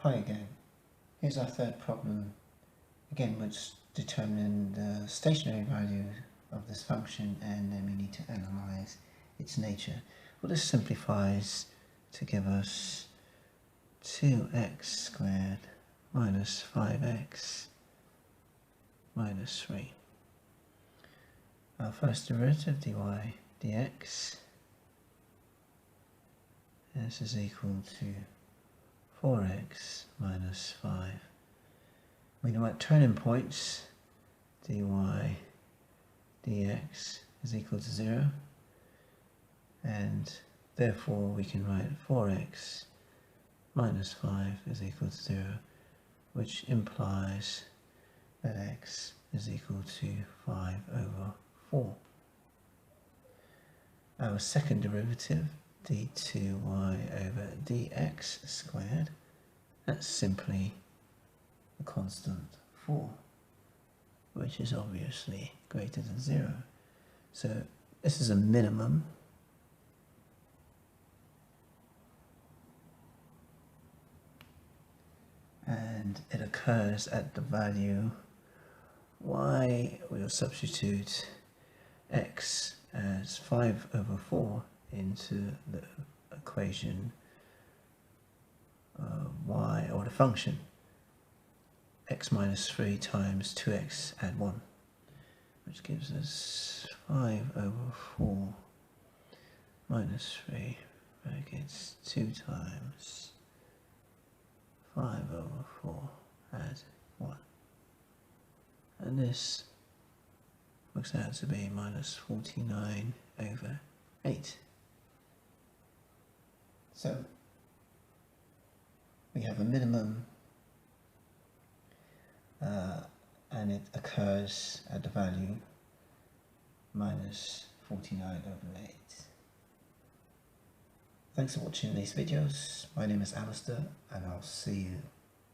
Hi again. Here's our third problem, again which determine the stationary value of this function, and then we need to analyze its nature. Well, this simplifies to give us 2x squared minus 5x minus 3. Our first derivative, dy dx, this is equal to 4x minus 5. We know at turning points, dy dx is equal to 0, and therefore we can write 4x minus 5 is equal to 0, which implies that x is equal to 5 over 4. Our second derivative, d2y over dx squared, that's simply the constant 4, which is obviously greater than 0. So this is a minimum, and it occurs at the value y. We'll substitute x as 5 over 4 into the equation y, or the function x minus 3 times 2x add 1, which gives us 5 over 4 minus 3 brackets 2 times 5 over 4 add 1, and this works out to be minus 49 over 8. So we have a minimum, and it occurs at the value minus 49 over 8. Thanks for watching these videos. My name is Alistair, and I'll see you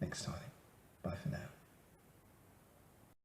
next time. Bye for now.